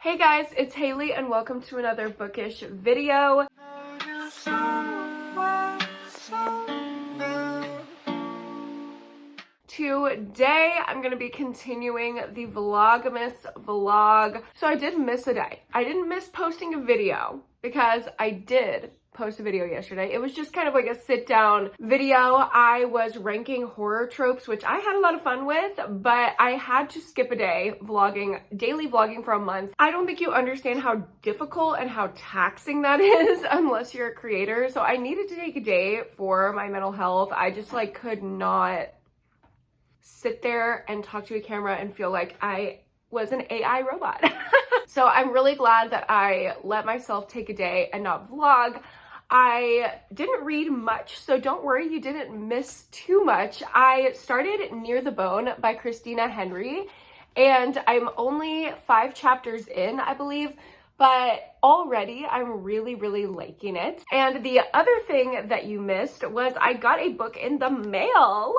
Hey guys, it's Haley and welcome to another bookish video. Today I'm going to be continuing the Vlogmas vlog. So I did miss a day. I didn't miss posting a video because I did post a video yesterday. It was just kind of like a sit down video. I was ranking horror tropes, which I had a lot of fun with, but I had to skip a day vlogging, daily vlogging for a month. I don't think you understand how difficult and how taxing that is unless you're a creator. So I needed to take a day for my mental health. I just could not sit there and talk to a camera and feel like I was an AI robot. So I'm really glad that I let myself take a day and not vlog. I didn't read much, so don't worry, you didn't miss too much. I started Near the Bone by Christina Henry, and I'm only 5 chapters in, I believe, but already I'm really liking it. And the other thing that you missed was I got a book in the mail.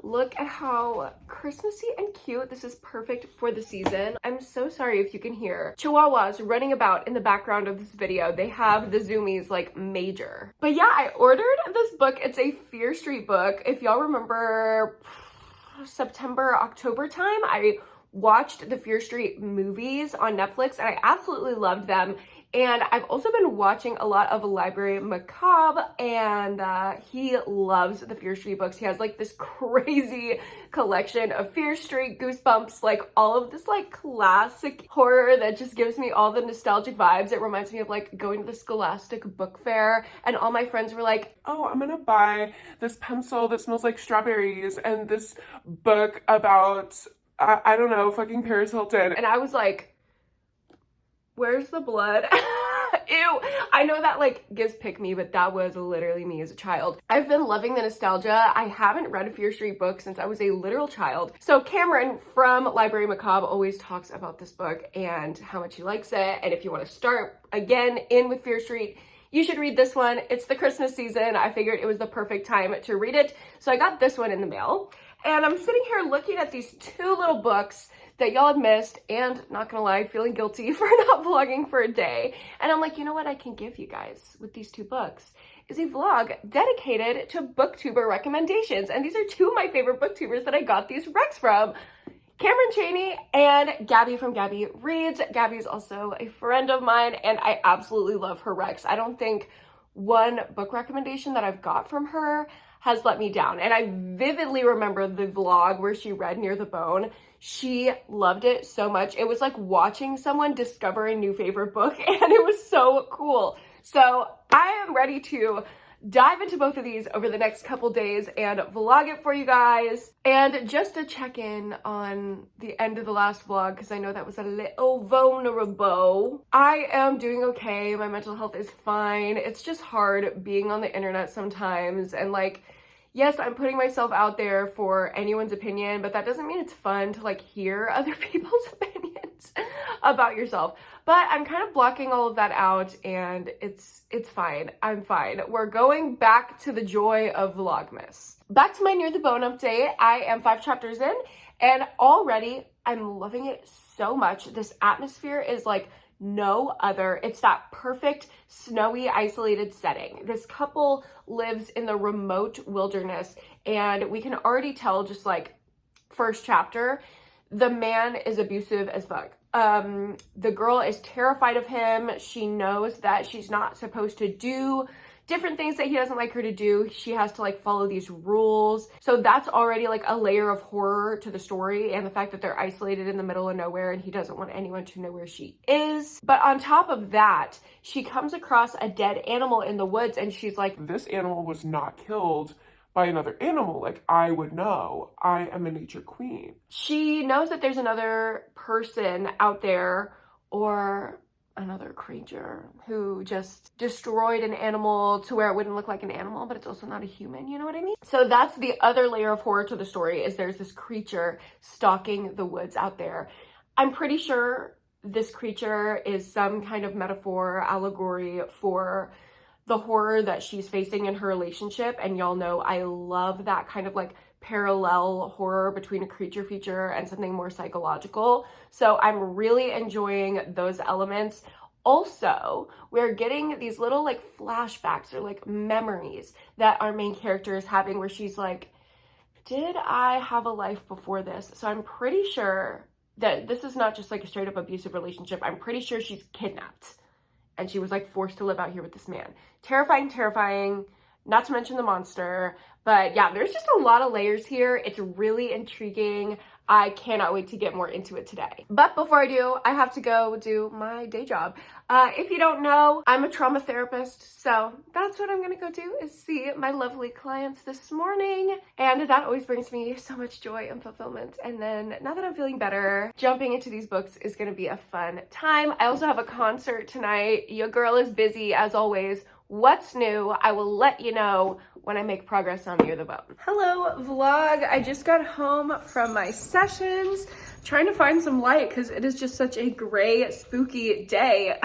Look at how Christmassy and cute. This is perfect for the season. I'm so sorry if you can hear chihuahuas running about in the background of this video. They have the zoomies major. But yeah, I ordered this book. It's a Fear Street book. If y'all remember September, October time, I watched the Fear Street movies on Netflix and I absolutely loved them. And I've also been watching a lot of Library Macabre, and he loves the Fear Street books. He has this crazy collection of Fear Street, Goosebumps, all of this classic horror that just gives me all the nostalgic vibes. It reminds me of going to the Scholastic book fair and all my friends were like, oh, I'm gonna buy this pencil that smells like strawberries and this book about I don't know, fucking Paris Hilton. And I was like, where's the blood? Ew. I know that gives pick me, but that was literally me as a child. I've been loving the nostalgia. I haven't read a Fear Street book since I was a literal child. So Cameron from Library Macabre always talks about this book and how much he likes it. And if you want to start again in with Fear Street, you should read this one. It's the Christmas season. I figured it was the perfect time to read it. So I got this one in the mail. And I'm sitting here looking at these 2 little books that y'all had missed, and not gonna lie, feeling guilty for not vlogging for a day. And I'm like, you know what I can give you guys with these 2 books is a vlog dedicated to booktuber recommendations. And these are 2 of my favorite booktubers that I got these recs from. Cameron Chaney and Gabby from Gabby Reads. Gabby's also a friend of mine and I absolutely love her recs. I don't think one book recommendation that I've got from her has let me down. And I vividly remember the vlog where she read Near the Bone. She loved it so much. It was like watching someone discover a new favorite book and it was so cool. So I am ready to dive into both of these over the next couple days and vlog it for you guys. And just to check in on the end of the last vlog, because I know that was a little vulnerable, I am doing okay. My mental health is fine. It's just hard being on the internet sometimes, and yes, I'm putting myself out there for anyone's opinion, but that doesn't mean it's fun to hear other people's opinions about yourself. But I'm kind of blocking all of that out and it's fine. I'm fine. We're going back to the joy of Vlogmas. Back to my Near the Bone update. I am 5 chapters in and already I'm loving it so much. This atmosphere is no other. It's that perfect snowy isolated setting. This couple lives in the remote wilderness and we can already tell just first chapter, the man is abusive as fuck. The girl is terrified of him. She knows that she's not supposed to do different things that he doesn't like her to do. She has to follow these rules. So that's already a layer of horror to the story, and the fact that they're isolated in the middle of nowhere and he doesn't want anyone to know where she is. But on top of that, she comes across a dead animal in the woods and she's like, this animal was not killed by another animal. I would know. I am a nature queen. She knows that there's another person out there or another creature who just destroyed an animal to where it wouldn't look like an animal, but it's also not a human, you know what I mean? So that's the other layer of horror to the story, is there's this creature stalking the woods out there. I'm pretty sure this creature is some kind of metaphor, allegory for the horror that she's facing in her relationship. And y'all know I love that kind of parallel horror between a creature feature and something more psychological. So I'm really enjoying those elements. Also, we're getting these little like flashbacks or like memories that our main character is having where she's like, did I have a life before this? So I'm pretty sure that this is not just like a straight up abusive relationship. I'm pretty sure she's kidnapped and she was like forced to live out here with this man. Terrifying, terrifying, not to mention the monster. But yeah, there's just a lot of layers here. It's really intriguing. I cannot wait to get more into it today. But before I do, I have to go do my day job. If you don't know, I'm a trauma therapist, so that's what I'm gonna go do, is see my lovely clients this morning. And that always brings me so much joy and fulfillment. And then now that I'm feeling better, jumping into these books is gonna be a fun time. I also have a concert tonight. Your girl is busy as always. What's new? I will let you know when I make progress on Near the Bone. Hello vlog. I just got home from my sessions, trying to find some light because it is just such a gray, spooky day.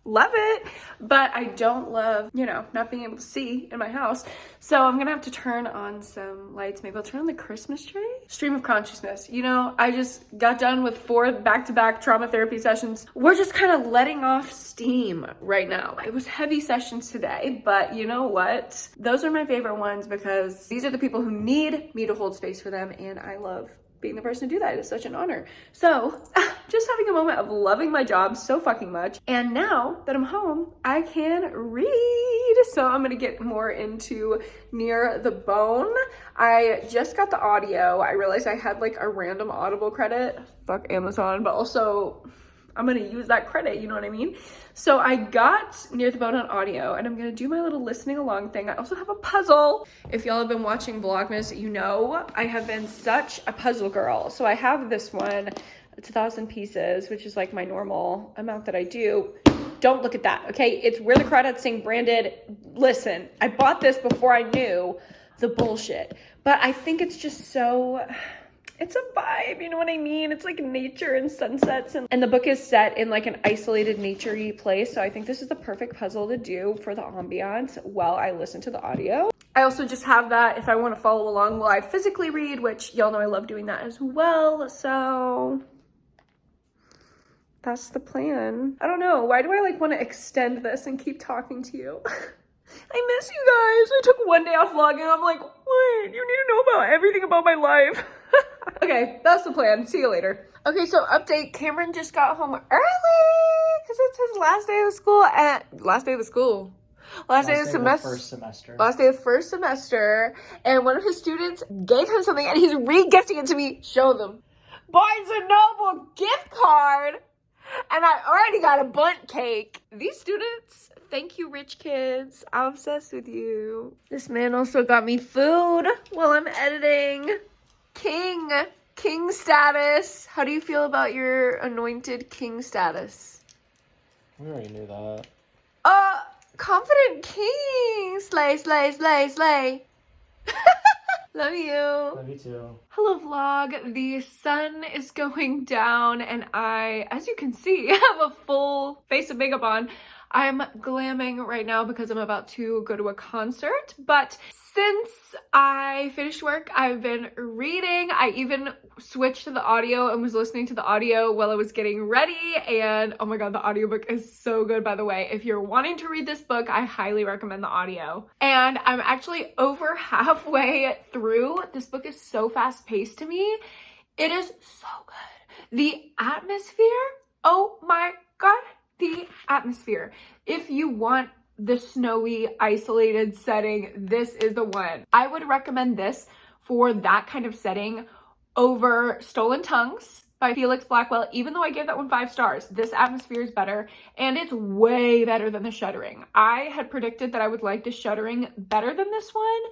Love it, but I don't love, you know, not being able to see in my house. So I'm gonna have to turn on some lights. Maybe I'll turn on the Christmas tree. Stream of consciousness. You know, I just got done with 4 back-to-back trauma therapy sessions. We're just kind of letting off steam right now. It was heavy sessions today, but you know what? Those are my favorite ones because these are the people who need me to hold space for them, and I love being the person to do that. It is such an honor. So just having a moment of loving my job so fucking much. And now that I'm home, I can read. So I'm gonna get more into Near the Bone. I just got the audio. I realized I had like a random Audible credit. Fuck Amazon, but also I'm gonna use that credit, you know what I mean? So I got Near the Bone on audio and I'm gonna do my little listening along thing. I also have a puzzle. If y'all have been watching Vlogmas, you know I have been such a puzzle girl. So I have this one, it's 1,000 pieces, which is like my normal amount that I do. Don't look at that, okay? It's Where the Crawdads Sing branded. Listen, I bought this before I knew the bullshit, but I think it's just so, it's a vibe, you know what I mean? It's like nature and sunsets, and the book is set in like an isolated nature-y place, so I think this is the perfect puzzle to do for the ambiance while I listen to the audio. I also just have that if I want to follow along while I physically read, which y'all know I love doing that as well, so that's the plan. I don't know, why do I like want to extend this and keep talking to you? I miss you guys. I took one day off vlogging. I'm like, what? You need to know about everything about my life. Okay, that's the plan. See you later. Okay, so update. Cameron just got home early because it's his last day of school. Last day of the semester. First semester. Last day of the first semester. And one of his students gave him something and he's re-gifting it to me. Show them. Barnes & Noble gift card. And I already got a bundt cake. These students, thank you, rich kids. I'm obsessed with you. This man also got me food while I'm editing. King status. How do you feel about your anointed king status? We already knew that. Confident king. Slay, slay, slay, slay. Love you. Love you too. Hello vlog. The sun is going down and I, as you can see, have a full face of makeup on. I'm glamming right now because I'm about to go to a concert, but since I finished work, I've been reading. I even switched to the audio and was listening to the audio while I was getting ready, and oh my god, the audiobook is so good, by the way. If you're wanting to read this book, I highly recommend the audio. And I'm actually over halfway through. This book is so fast-paced to me. It is so good. The atmosphere, oh my god. The atmosphere. If you want the snowy, isolated setting, this is the one. I would recommend this for that kind of setting over Stolen Tongues by Felix Blackwell. Even though I gave that one 5 stars, this atmosphere is better and it's way better than The Shuddering. I had predicted that I would like The Shuddering better than this one,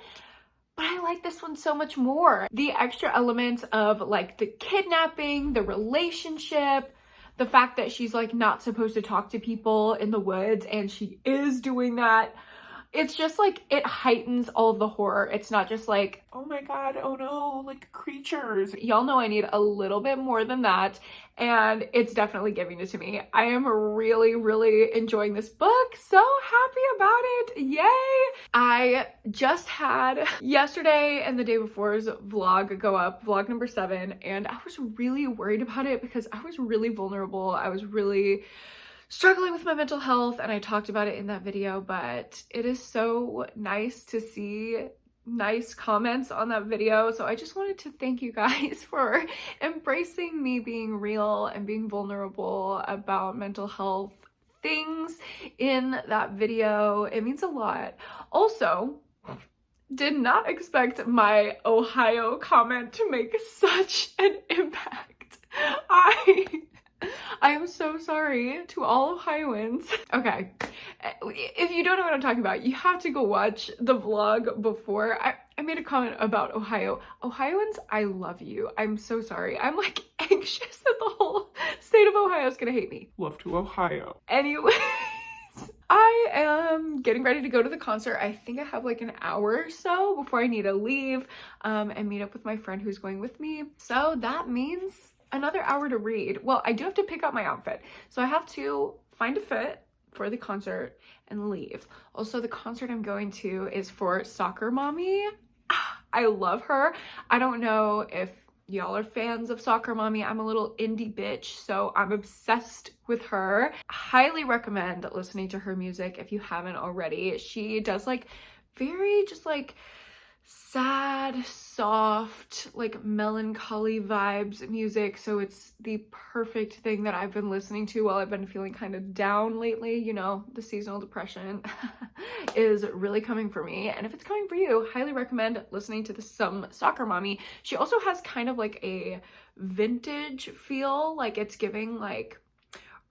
but I like this one so much more. The extra elements of like the kidnapping, the relationship, the fact that she's like not supposed to talk to people in the woods and she is doing that. It's just like, it heightens all of the horror. It's not just like, oh my god, oh no, like creatures. y'all know I need a little bit more than that, and it's definitely giving it to me. I am really, really enjoying this book. So happy about it. Yay! I just had yesterday and the day before's vlog go up, vlog number 7, and I was really worried about it because I was really vulnerable. I was really struggling with my mental health, and I talked about it in that video, but it is so nice to see nice comments on that video. So I just wanted to thank you guys for embracing me being real and being vulnerable about mental health things in that video. It means a lot. Also, did not expect my Ohio comment to make such an impact. I am so sorry to all Ohioans. Okay, if you don't know what I'm talking about, you have to go watch the vlog before. I made a comment about Ohio. Ohioans, I love you. I'm so sorry. I'm like anxious that the whole state of Ohio is gonna hate me. Love to Ohio. Anyways, I am getting ready to go to the concert. I think I have like an hour or so before I need to leave and meet up with my friend who's going with me. So that means another hour to read. Well, I do have to pick out my outfit. So I have to find a fit for the concert and leave. Also, the concert I'm going to is for Soccer Mommy. I love her. I don't know if y'all are fans of Soccer Mommy. I'm a little indie bitch, so I'm obsessed with her. Highly recommend listening to her music if you haven't already. She does like very just like sad, soft, like melancholy vibes music. So it's the perfect thing that I've been listening to while I've been feeling kind of down lately. You know, the seasonal depression is really coming for me. And if it's coming for you, highly recommend listening to some Soccer Mommy. She also has kind of like a vintage feel, like it's giving like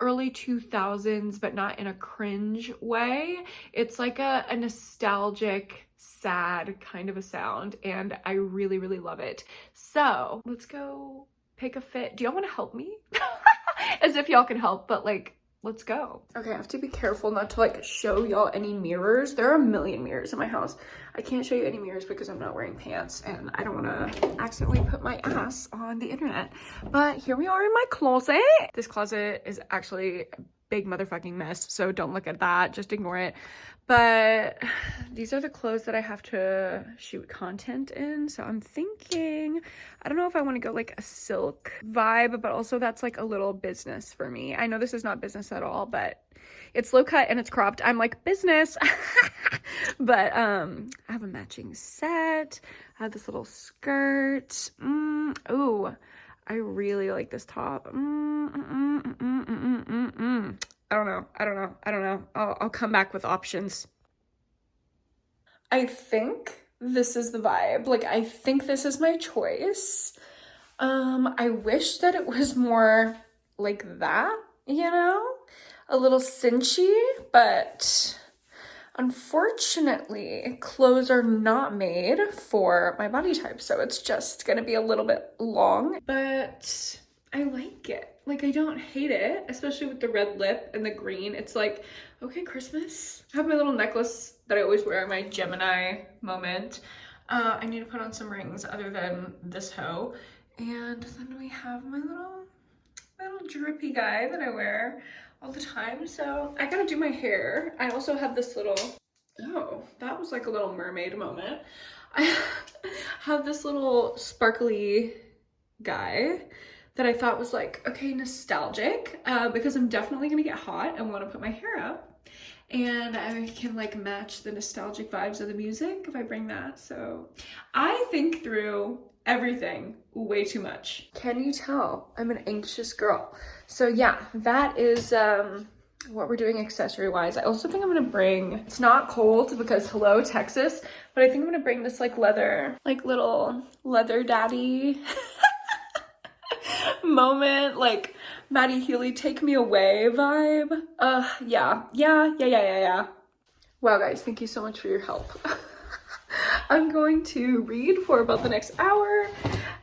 early 2000s, but not in a cringe way. It's like a nostalgic, sad kind of a sound, and I really, really love it. So let's go pick a fit. Do y'all want to help me? As if y'all can help, but like, let's go. Okay, I have to be careful not to like show y'all any mirrors. There are a million mirrors in my house. I can't show you any mirrors because I'm not wearing pants and I don't want to accidentally put my ass on the internet. But here we are in my closet. This closet is actually a big motherfucking mess, so don't look at that, just ignore it. But these are the clothes that I have to shoot content in. So I'm thinking, I don't know if I want to go like a silk vibe, but also that's like a little business for me. I know this is not business at all, but it's low cut and it's cropped. I'm like, business. But I have a matching set. I have this little skirt. Ooh, I really like this top. I don't know. I'll come back with options. I think this is the vibe. Like, I think this is my choice. I wish that it was more like that, you know? A little cinchy, but unfortunately, clothes are not made for my body type, so it's just gonna be a little bit long, but I like it. Like, I don't hate it, especially with the red lip and the green. It's like, okay, Christmas. I have my little necklace that I always wear in my Gemini moment. I need to put on some rings other than this hoe. And then we have my little drippy guy that I wear all the time. So I gotta do my hair. I also have this little, oh, that was like a little mermaid moment. I have this little sparkly guy that I thought was like, okay, nostalgic, because I'm definitely gonna get hot and want to put my hair up, and I can like match the nostalgic vibes of the music if I bring that. So I think through everything way too much. Can you tell I'm an anxious girl? So yeah, that is what we're doing accessory wise. I also think I'm gonna bring, it's not cold because hello Texas, but I think I'm gonna bring this like leather, like little leather daddy moment, like Maddie Healy take me away vibe. Yeah. Wow guys, thank you so much for your help. I'm going to read for about the next hour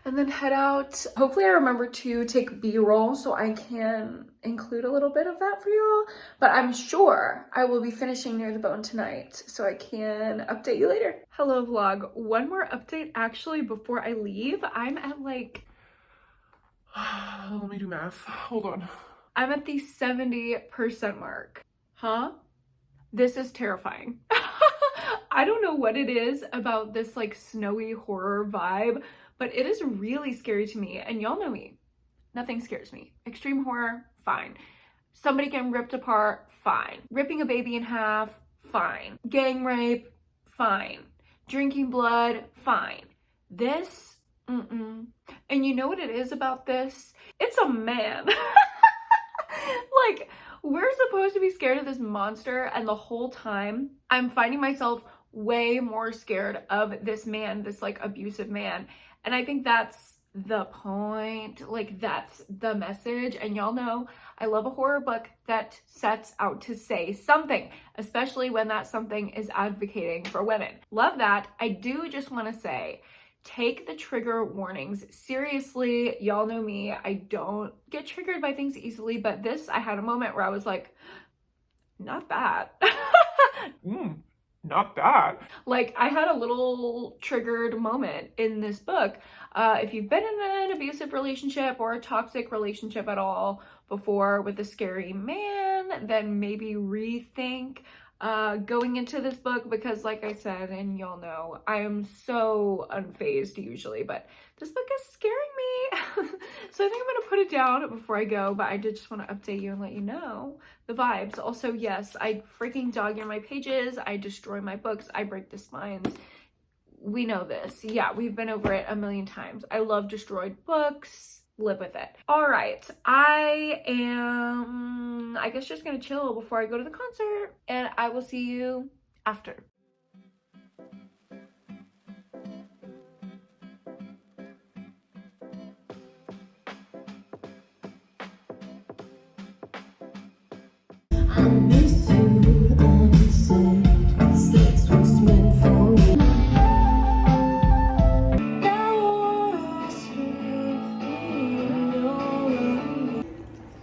and then head out. Hopefully I remember to take B-roll so I can include a little bit of that for y'all, but I'm sure I will be finishing Near the Bone tonight so I can update you later. Hello vlog, one more update actually before I leave. I'm at like, let me do math. Hold on. I'm at the 70% mark. Huh? This is terrifying. I don't know what it is about this like snowy horror vibe, but it is really scary to me. And y'all know me. Nothing scares me. Extreme horror, fine. Somebody getting ripped apart, fine. Ripping a baby in half, fine. Gang rape, fine. Drinking blood, fine. This, mm-mm. And you know what it is about this? It's a man. Like, we're supposed to be scared of this monster, and the whole time I'm finding myself way more scared of this man, this like abusive man. And I think that's the point, like that's the message. And y'all know I love a horror book that sets out to say something, especially when that something is advocating for women. Love that. I do just want to say, take the trigger warnings seriously. Y'all know me, I don't get triggered by things easily, but this, I had a moment where I was like, not bad. Not bad. Like, I had a little triggered moment in this book. If you've been in an abusive relationship or a toxic relationship at all before with a scary man, then maybe rethink going into this book, because like I said, and y'all know, I am so unfazed usually, but this book is scaring me. So I think I'm gonna put it down before I go, but I did just want to update you and let you know the vibes. Also, yes, I freaking dog ear my pages, I destroy my books, I break the spines. We know this. Yeah, we've been over it a million times. I love destroyed books. Live with it. All right, I am, I guess, just gonna chill before I go to the concert, and I will see you after. I miss you, I say, that's what's meant for me.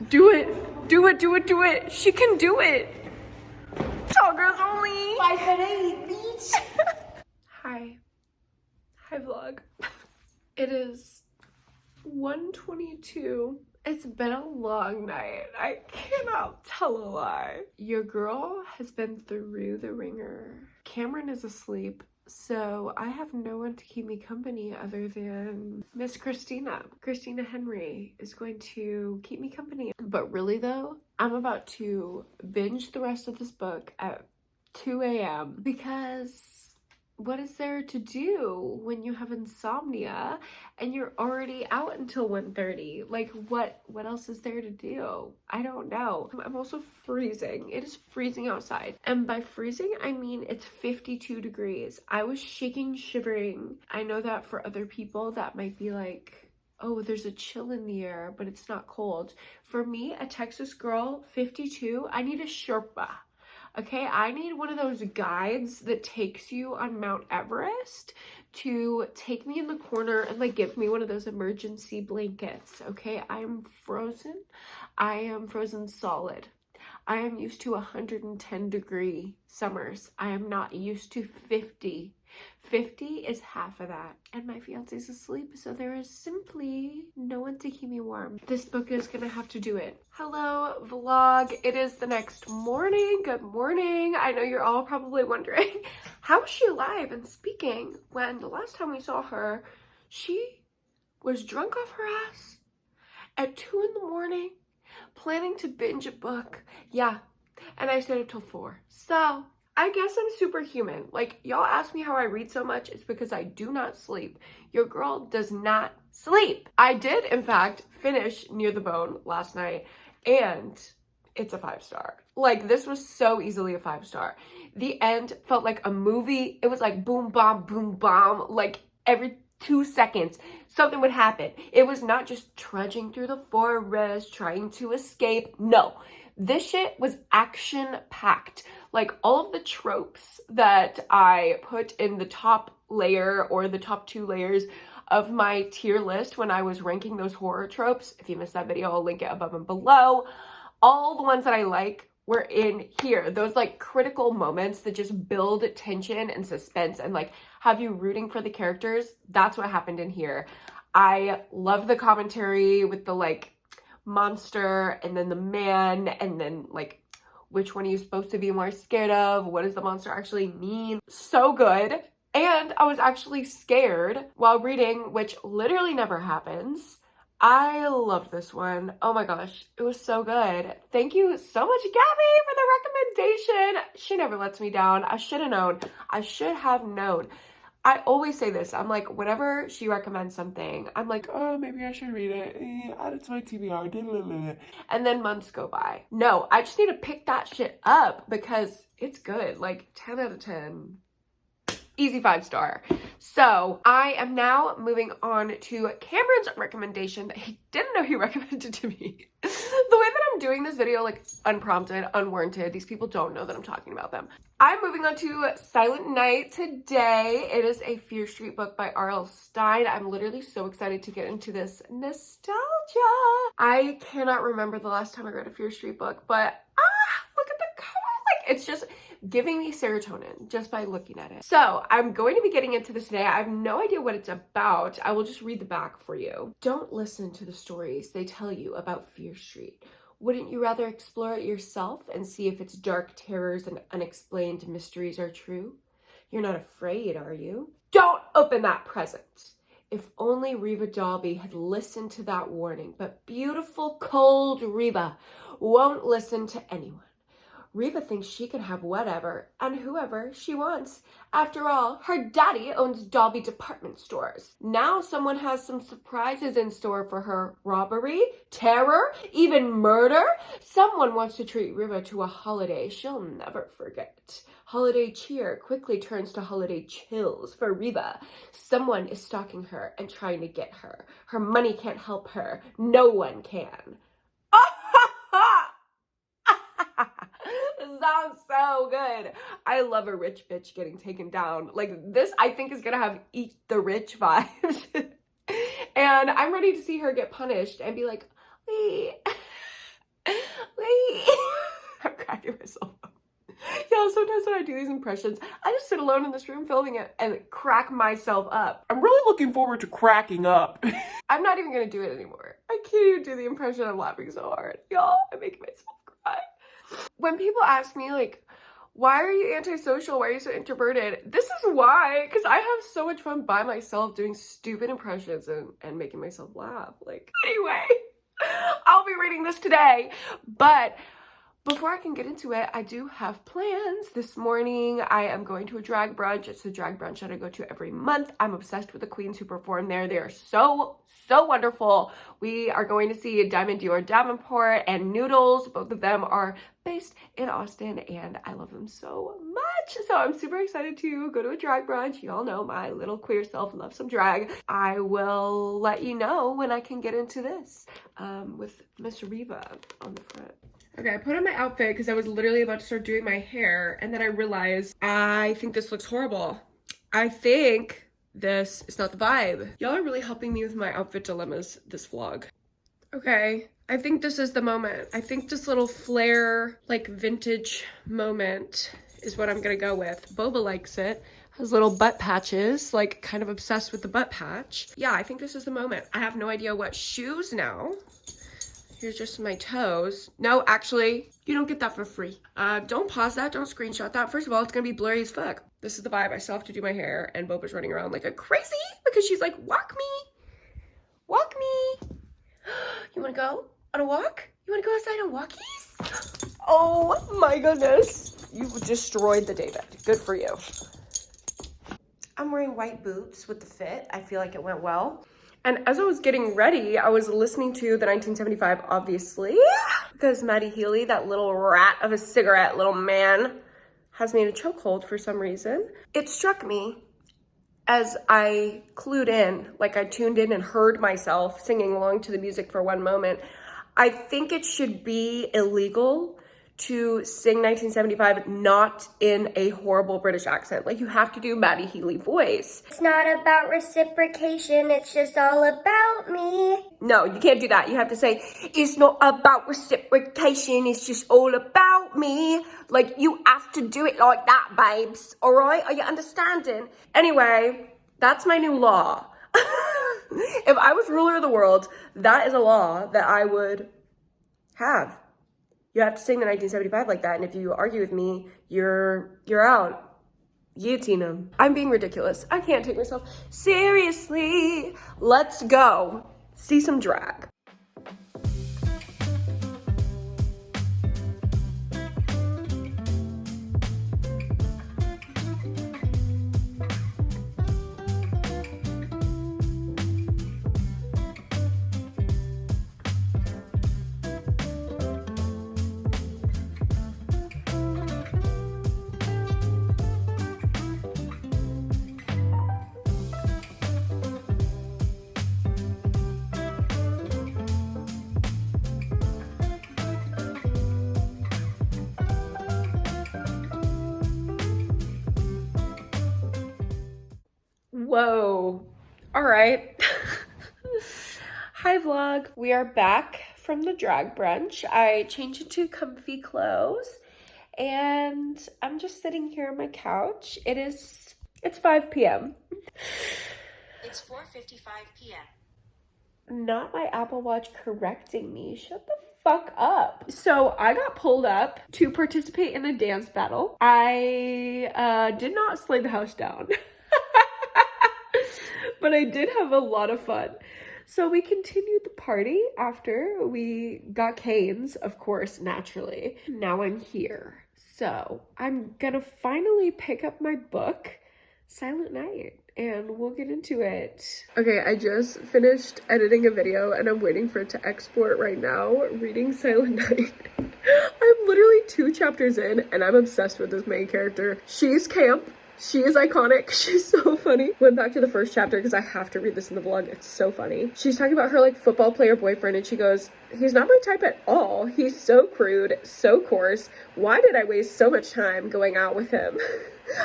Do it, do it, do it, do it. She can do it. Tall girls only. 5'8", bitch. Hi. Hi vlog. It is 1:22. It's been a long night. I cannot tell a lie. Your girl has been through the ringer. Cameron is asleep, so I have no one to keep me company other than Miss Christina. Christina Henry is going to keep me company. But really though, I'm about to binge the rest of this book at 2 a.m. because what is there to do when you have insomnia and you're already out until 1:30? Like, what else is there to do? I don't know. I'm also freezing. It is freezing outside. And by freezing, I mean it's 52 degrees. I was shaking, shivering. I know that for other people, that might be like, oh, there's a chill in the air, but it's not cold. For me, a Texas girl, 52, I need a Sherpa. Okay, I need one of those guides that takes you on Mount Everest to take me in the corner and like give me one of those emergency blankets. Okay, I am frozen. I am frozen solid. I am used to 110-degree summers. I am not used to 50. 50 is half of that. And my fiance's asleep, so there is simply no one to keep me warm. This book is gonna have to do it. Hello, vlog. It is the next morning. Good morning. I know you're all probably wondering, how is she alive and speaking when the last time we saw her, she was drunk off her ass at 2 in the morning, planning to binge a book. Yeah, and I stayed up till 4. So I guess I'm superhuman. Like, y'all ask me how I read so much, it's because I do not sleep. Your girl does not sleep. I did, in fact, finish Near the Bone last night, and it's a 5-star. Like, this was so easily a 5-star. The end felt like a movie. It was like boom, bomb, like every 2 seconds, something would happen. It was not just trudging through the forest, trying to escape. No, this shit was action-packed. Like, all of the tropes that I put in the top layer or the top 2 layers of my tier list when I was ranking those horror tropes. If you missed that video, I'll link it above and below. All the ones that I like were in here. Those like critical moments that just build tension and suspense and like have you rooting for the characters. That's what happened in here. I love the commentary with the like monster and then the man and then like which one are you supposed to be more scared of? What does the monster actually mean? So good. And I was actually scared while reading, which literally never happens. I loved this one. Oh my gosh, it was so good. Thank you so much, Gabby, for the recommendation. She never lets me down. I should have known. I should have known. I always say this. I'm like, whenever she recommends something, I'm like, Oh, maybe I should read it. Add it to my TBR. and then months go by. No, I just need to pick that shit up because it's good. Like 10 out of 10. Easy 5-star. So I am now moving on to Cameron's recommendation that he didn't know he recommended to me. The way that I'm doing this video, like unprompted, unwarranted, these people don't know that I'm talking about them. I'm moving on to Silent Night today. It is a Fear Street book by R.L. Stine. I'm literally so excited to get into this nostalgia. I cannot remember the last time I read a Fear Street book, but look at the cover. Like it's just giving me serotonin just by looking at it. So I'm going to be getting into this today. I have no idea what it's about. I will just read the back for you. Don't listen to the stories they tell you about Fear Street. Wouldn't you rather explore it yourself and see if its dark terrors and unexplained mysteries are true? You're not afraid, are you? Don't open that present. If only Reva Dalby had listened to that warning, but beautiful, cold Reva won't listen to anyone. Reva thinks she can have whatever and whoever she wants. After all, her daddy owns Dalby department stores. Now someone has some surprises in store for her. Robbery, terror, even murder. Someone wants to treat Reva to a holiday she'll never forget. Holiday cheer quickly turns to holiday chills for Reva. Someone is stalking her and trying to get her. Her money can't help her. No one can. Sounds so good. I love a rich bitch getting taken down. Like this, I think is gonna have Eat the Rich vibes. And I'm ready to see her get punished and be like, Lee. I'm cracking myself up. Y'all, sometimes when I do these impressions, I just sit alone in this room filming it and crack myself up. I'm really looking forward to cracking up. I'm not even gonna do it anymore. I can't even do the impression. I'm laughing so hard. Y'all, I'm making myself cry. When people ask me like, why are you antisocial? Why are you so introverted? This is why, because I have so much fun by myself doing stupid impressions and making myself laugh. Like, anyway, I'll be reading this today, but before I can get into it, I do have plans. This morning, I am going to a drag brunch. It's a drag brunch that I go to every month. I'm obsessed with the queens who perform there. They are so wonderful. We are going to see Diamond Dior Davenport and Noodles. Both of them are based in Austin, and I love them so much. So I'm super excited to go to a drag brunch. You all know my little queer self loves some drag. I will let you know when I can get into this with Miss Reva on the front. Okay, I put on my outfit because I was literally about to start doing my hair, and then I realized I think this looks horrible. I think this is not the vibe. Y'all are really helping me with my outfit dilemmas this vlog. Okay, I think this is the moment. I think this little flare, like vintage moment is what I'm gonna go with. Boba likes it. Has little butt patches, like kind of obsessed with the butt patch. Yeah, I think this is the moment. I have no idea what shoes now. Here's just my toes. No, actually, you don't get that for free. Don't pause that, don't screenshot that. First of all, it's gonna be blurry as fuck. This is the vibe. I still have to do my hair, and Boba's running around like a crazy because she's like, walk me. Walk me. You wanna go on a walk? You wanna go outside on walkies? Oh my goodness. You've destroyed the day bed. Good for you. I'm wearing white boots with the fit. I feel like it went well. And as I was getting ready, I was listening to the 1975, obviously, because Maddie Healy, that little rat of a cigarette little man, has me in a chokehold for some reason. It struck me as I clued in, like I tuned in and heard myself singing along to the music for one moment. I think it should be illegal to sing 1975 not in a horrible British accent. Like, you have to do Maddie Healy voice. It's not about reciprocation, it's just all about me. No, you can't do that. You have to say, it's not about reciprocation, it's just all about me. Like, you have to do it like that, babes. All right? Are you understanding? Anyway, that's my new law. If I was ruler of the world, that is a law that I would have. You have to sing the 1975 like that, and if you argue with me, you're out. Guillotine them. I'm being ridiculous. I can't take myself seriously. Let's go see some drag. Whoa. All right. Hi vlog. We are back from the drag brunch. I changed into comfy clothes and I'm just sitting here on my couch. It's 5 p.m. It's 4:55 p.m. Not my Apple Watch correcting me. Shut the fuck up. So I got pulled up to participate in a dance battle. I did not slay the house down. But I did have a lot of fun. So we continued the party after we got canes, of course, naturally. Now I'm here. So I'm gonna finally pick up my book, Silent Night, and we'll get into it. Okay, I just finished editing a video and I'm waiting for it to export right now, reading Silent Night. I'm literally 2 chapters in and I'm obsessed with this main character. She's camp. She is iconic. She's so funny. Went back to the first chapter because I have to read this in the vlog. It's so funny. She's talking about her like football player boyfriend and she goes, he's not my type at all. He's so crude, so coarse. Why did I waste so much time going out with him?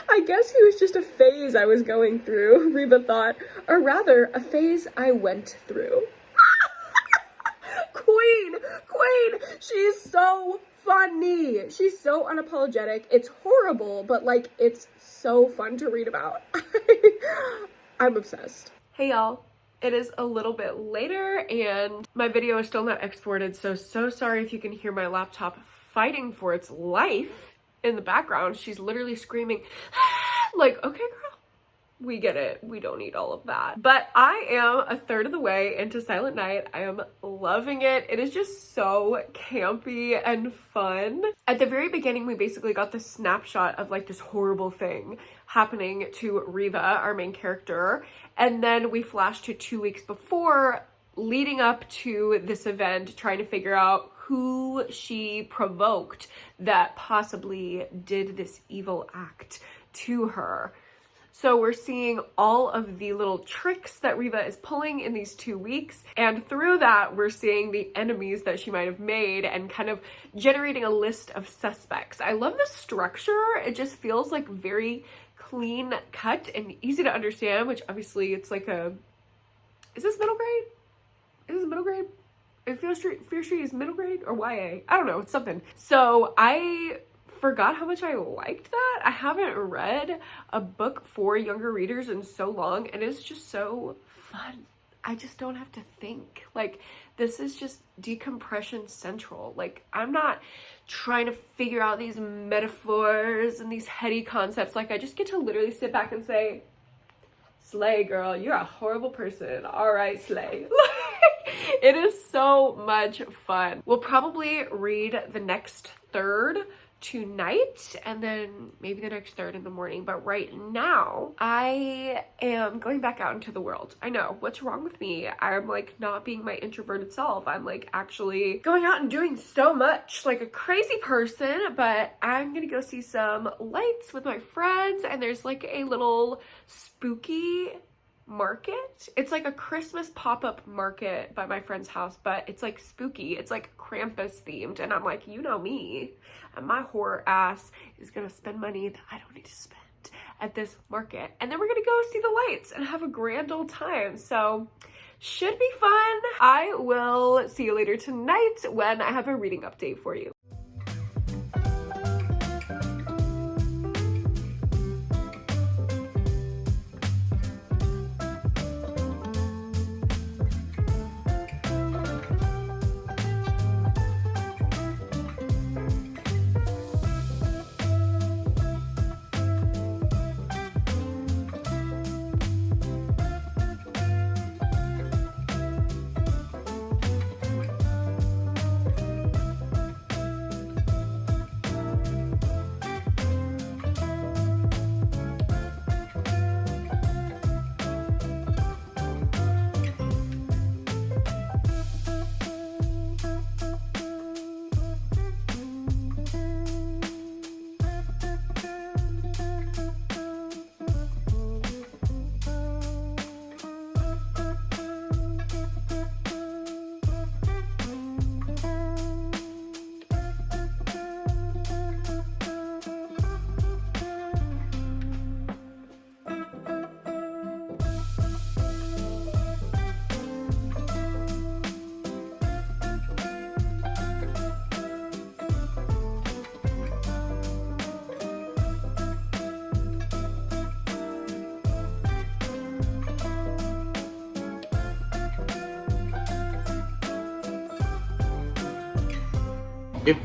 I guess he was just a phase I was going through, Reba thought. Or rather, a phase I went through. Queen! She's so funny. She's so unapologetic. It's horrible, but like, it's so fun to read about. I'm obsessed. Hey y'all, it is a little bit later and my video is still not exported, so sorry if you can hear my laptop fighting for its life in the background. She's literally screaming like, okay girl, we get it, we don't need all of that. But I am a third of the way into Silent Night. I am loving it. It is just so campy and fun. At the very beginning, we basically got this snapshot of like this horrible thing happening to Reva, our main character. And then we flashed to 2 weeks before, leading up to this event, trying to figure out who she provoked that possibly did this evil act to her. So we're seeing all of the little tricks that Reva is pulling in these 2 weeks. And through that, we're seeing the enemies that she might have made and kind of generating a list of suspects. I love the structure. It just feels like very clean cut and easy to understand, which obviously it's like a, is this middle grade? Is this middle grade? Fear Street is middle grade or YA? I don't know, it's something. So I forgot how much I liked that. I haven't read a book for younger readers in so long and it's just so fun. I just don't have to think. Like, this is just decompression central. Like, I'm not trying to figure out these metaphors and these heady concepts. Like, I just get to literally sit back and say, slay girl, you're a horrible person. All right, slay. It is so much fun. We'll probably read the next third tonight and then maybe the next third in the morning, but right now I am going back out into the world. I know, what's wrong with me? I'm like not being my introverted self. I'm like actually going out and doing so much like a crazy person, but I'm gonna go see some lights with my friends and there's like a little spooky market. It's like a Christmas pop-up market by my friend's house, but it's like spooky. It's like Krampus themed, and I'm like, you know me, and my horror ass is gonna spend money that I don't need to spend at this market. And then we're gonna go see the lights and have a grand old time. So should be fun. I will see you later tonight when I have a reading update for you.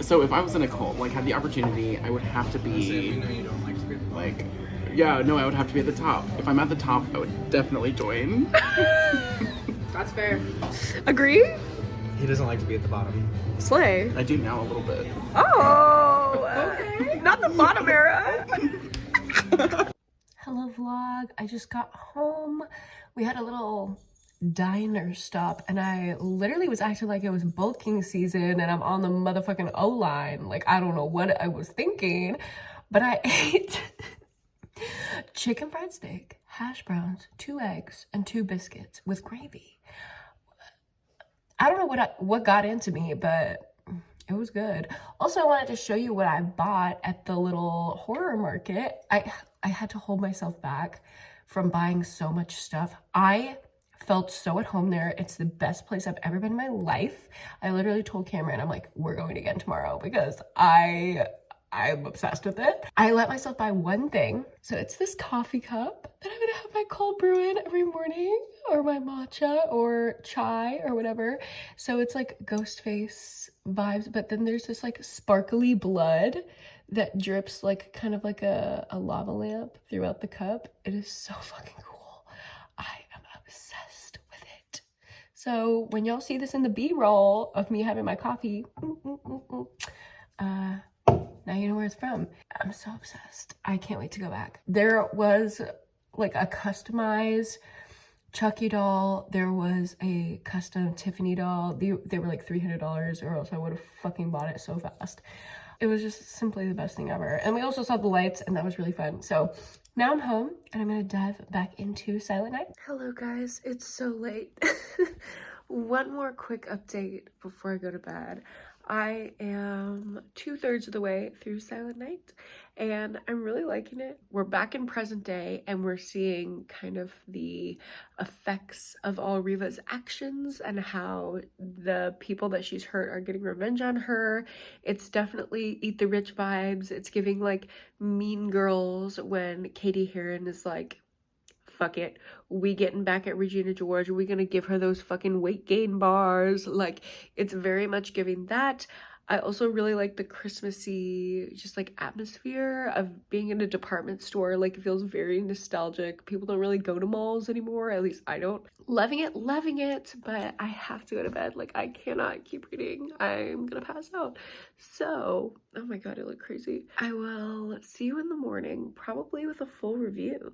If I was in a cult, like had the opportunity, I would have to be like, yeah, no, I would have to be at the top. If I'm at the top, I would definitely join. That's fair. Agree? He doesn't like to be at the bottom. Slay. I do now a little bit. Oh, okay. Not the bottom era. Hello vlog, I just got home. We had a little diner stop and I literally was acting like it was bulking season and I'm on the motherfucking O-line. Like, I don't know what I was thinking, but I ate chicken fried steak, hash browns, 2 eggs, and 2 biscuits with gravy. I don't know what got into me, but it was good. Also, I wanted to show you what I bought at the little horror market. I had to hold myself back from buying so much stuff. I felt so at home there. It's the best place I've ever been in my life. I literally told Cameron, I'm like, we're going again tomorrow because I'm obsessed with it. I let myself buy one thing. So it's this coffee cup that I'm gonna have my cold brew in every morning, or my matcha or chai or whatever. So it's like ghost face vibes, but then there's this like sparkly blood that drips like kind of like a lava lamp throughout the cup. It is so fucking cool. I am obsessed with it. So when y'all see this in the B-roll of me having my coffee, now you know where it's from. I'm so obsessed. I can't wait to go back. There was like a customized Chucky doll. There was a custom Tiffany doll. They were like $300 or else I would have fucking bought it so fast. It was just simply the best thing ever. And we also saw the lights and that was really fun. So now I'm home and I'm gonna dive back into Silent Night. Hello guys, it's so late. One more quick update before I go to bed. I am 2/3 of the way through Silent Night and I'm really liking it. We're back in present day and we're seeing kind of the effects of all Riva's actions and how the people that she's hurt are getting revenge on her. It's definitely Eat the Rich vibes. It's giving like Mean Girls when Katie Heron is like, fuck it, we getting back at Regina George, we gonna give her those fucking weight gain bars. Like, it's very much giving that. I also really like the Christmassy just like atmosphere of being in a department store. Like, it feels very nostalgic. People don't really go to malls anymore, at least I don't. Loving it, but I have to go to bed. Like, I cannot keep reading. I'm gonna pass out. So, oh my god, I look crazy. I will see you in the morning, probably with a full review.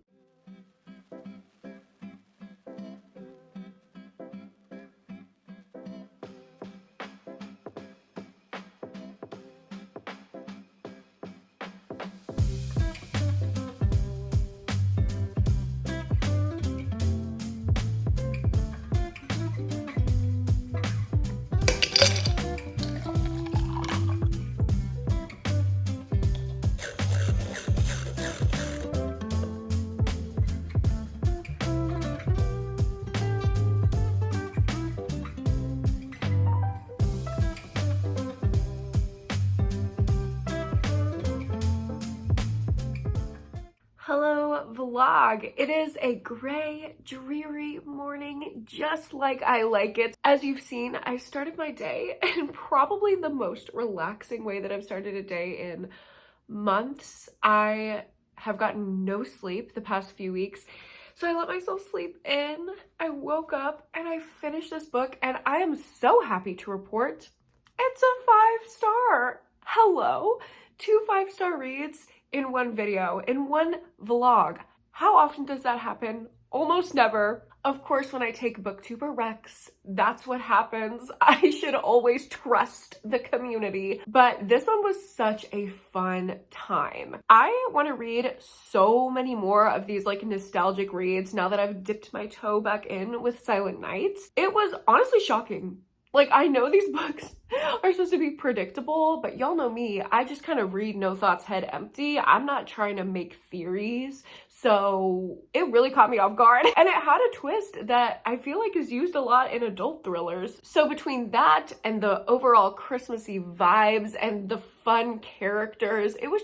vlog. It is a gray, dreary morning, just like I like it. As you've seen, I started my day in probably the most relaxing way that I've started a day in months. I have gotten no sleep the past few weeks, so I let myself sleep in. I woke up and I finished this book, and I am so happy to report it's a 5-star. Hello, 2 5-star reads in one video, in one vlog. How often does that happen? Almost never. Of course, when I take booktuber recs, that's what happens. I should always trust the community, but this one was such a fun time. I want to read so many more of these like nostalgic reads now that I've dipped my toe back in with Silent Nights. It was honestly shocking. Like, I know these books are supposed to be predictable, but y'all know me. I just kind of read no thoughts, head empty. I'm not trying to make theories. So it really caught me off guard. And it had a twist that I feel like is used a lot in adult thrillers. So between that and the overall Christmassy vibes and the fun characters, it was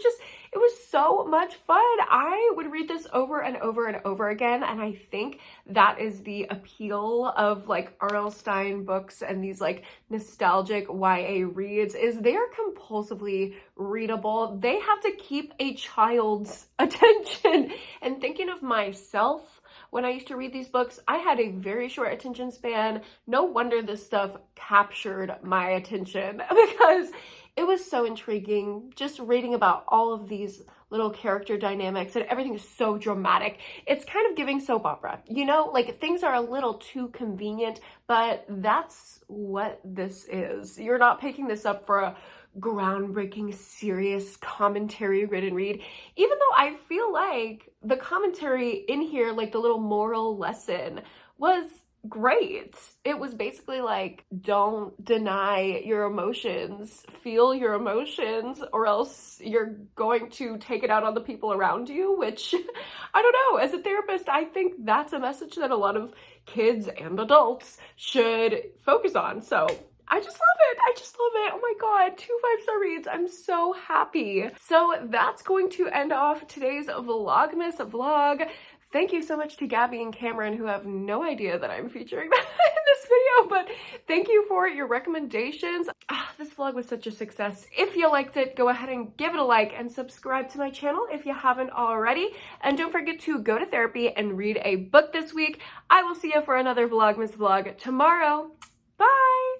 so much fun. I would read this over and over and over again, and I think that is the appeal of like R.L. Stine books and these like nostalgic YA reads, is they're compulsively readable. They have to keep a child's attention. And thinking of myself, when I used to read these books, I had a very short attention span. No wonder this stuff captured my attention, because it was so intriguing just reading about all of these little character dynamics, and everything is so dramatic. It's kind of giving soap opera, you know, like things are a little too convenient, but that's what this is. You're not picking this up for a groundbreaking, serious, commentary-ridden read, even though I feel like the commentary in here, like the little moral lesson, was great. It was basically like, don't deny your emotions, feel your emotions, or else you're going to take it out on the people around you, which, I don't know, as a therapist, I think that's a message that a lot of kids and adults should focus on. So I just love it. I just love it. Oh my God, 2 5-star reads. I'm so happy. So that's going to end off today's Vlogmas vlog. Thank you so much to Gabby and Cameron, who have no idea that I'm featuring them in this video, but thank you for your recommendations. This vlog was such a success. If you liked it, go ahead and give it a like and subscribe to my channel if you haven't already. And don't forget to go to therapy and read a book this week. I will see you for another Vlogmas vlog tomorrow. Bye!